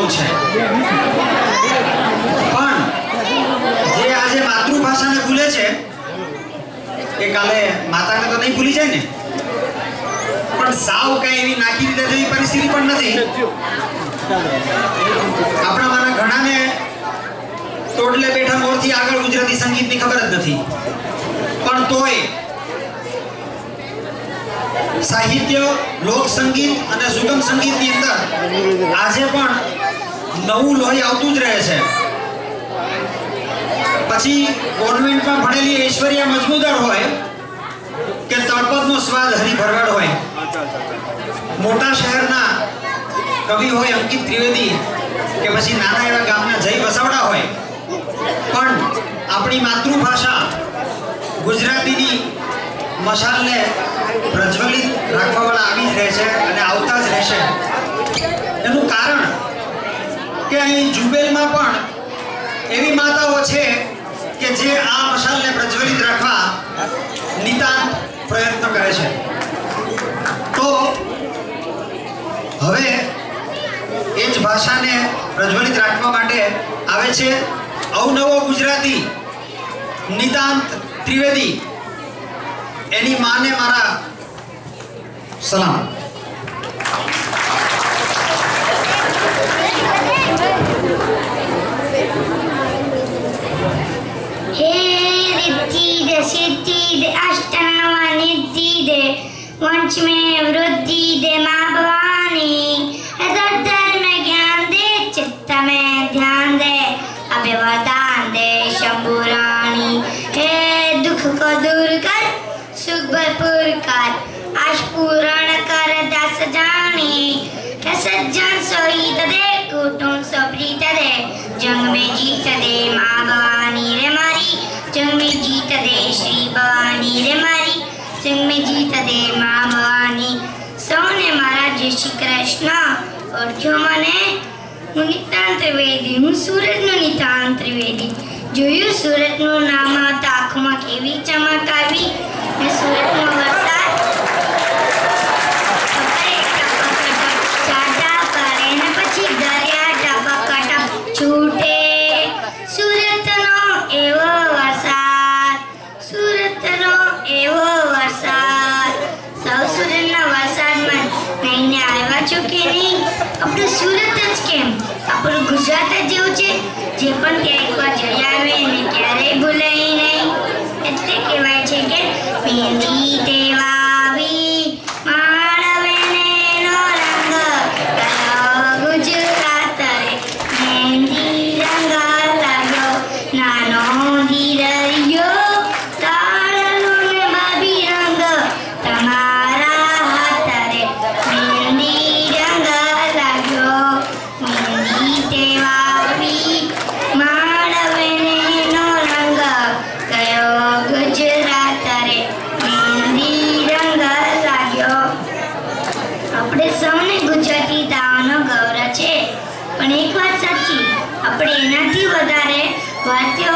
ગૌરવ છે, પણ જે આજે માતૃભાષાને ભૂલે છે એ કાલે માતાને તો નહીં ભૂલી જાય ને. પણ સાવ કઈ એવી નાખી દીધા જેવી પરિસ્થિતિ પણ નથી. આપણામાંના ઘણાને ટોડલે બેઠા મોરથી આગળ ગુજરાતી સંગીતની ખબર જ નથી, પણ તોય સાહિત્ય, લોક સંગીત અને સુગમ સંગીતની અંદર આજે પણ નવું લોહી આવતું જ રહે છે. પછી કોન્વેન્ટમાં ભણેલી ઐશ્વર્યા મજમુદાર હોય કે તળપદનો સ્વાદ હરિભરવાડ હોય, મોટા શહેરના કવિ હોય અંકિત ત્રિવેદી કે પછી નાના એવા ગામના જય વસાવડા હોય, પણ આપણી માતૃભાષા ગુજરાતીની મશાલને પ્રજ્વલિત રાખવાવાળા આવી જ રહે છે અને આવતા જ રહેશે. એનું કારણ કે અહીં જુબેલમાં પણ એવી માતાઓ છે કે જે આ મશાલને પ્રજ્વલિત રાખવા નિતાંત પ્રયત્ન કરે છે. તો હવે એ જ ભાષાને પ્રજ્વલિત રાખવા માટે આવે છે અવનવો ગુજરાતી નિતાંત ત્રિવેદી. એની માને મારા સલામ. હે રિદ્ધિ સિદ્ધિ દે અષ્ટનામ નિધિ દે વંશ में वृद्धि दे माँ भवानी धर में ज्ञान दे चित्त में ध्यान दे अभिवदान दे शंभु रानी. हे दुख को दूर कर सुख भरपूर कर आश पूर्ण कर दस जानी. हे सज्जन सोहित दे कुटुंब सप्रीत दे जंग में जीत दे माँ भवानी रे मारी. जंग में जीत दे श्री भवानी रे मारी. जंग में जीत दे माँ भवानी. सौने मारा जय श्री कृष्ण. और जो मने હું નિતાંત ત્રિવેદી, હું સુરતનો નિતાંત ત્રિવેદી. જોયું સુરતનું નામ આવતા આંખમાં કેવી ચમક આવી. ને સુરતનો વરસાદ ચાટા કરે ને પછી દરિયા ટપક છૂટે. સુરતનો એવો વરસાદ, સુરતનો એવો વરસાદ. સૌ સુરતના વરસાદમાં નહીને આવ્યા છો કે નહીં? આપણું સુરત જ કેમ, આપણું ગુજરાત જ જેવું છે જે પણ ક્યાંક વાર જઈ આવે અને ક્યારેય ભૂલાય નહીં. એટલે કહેવાય છે કે મહેંદી તે વાવી માળવે નો રંગ ગયો ગુજરાત રે. મહેંદી રંગ લાગ્યો નાનો ધીરયો તાળનો ને બાબી રંગ તમારા હાથ રે. મહેંદી રંગ લાગ્યો મહેંદી તે વાવી માળવે નો રંગ ગયો ગુજરાત રે. મહેંદી રંગ લાગ્યો. આપણે સૌને ગુજરાતી તાવનો ગૌરવ છે, પણ એક વાત સાચી, આપણે એનાથી વધારે ભારતીય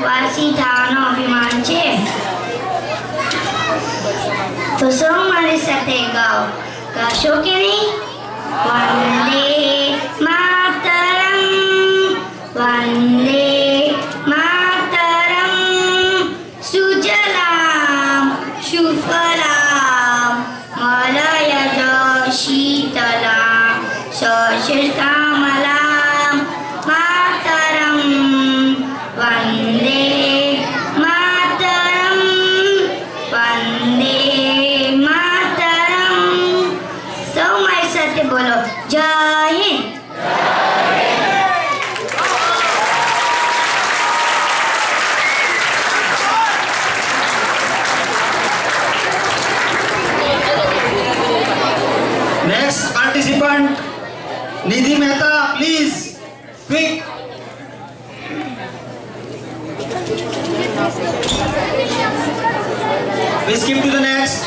વારસી તાવનો અભિમાન છે. તો સૌ મારી સાથે ગાઓ. ગાશો કે નહીં? વંદે માતરમ, વંદે માતરમ. સુજલામ સુફલામ મલયજ શીતલામ સશિષ્કામલામ માતરમ. વંદે માતરમ, વંદે માતરમ. સૌ મારી સાથે બોલો, જય Hind. Next participant Nidhi Mehta, please, quick. We skip to the next.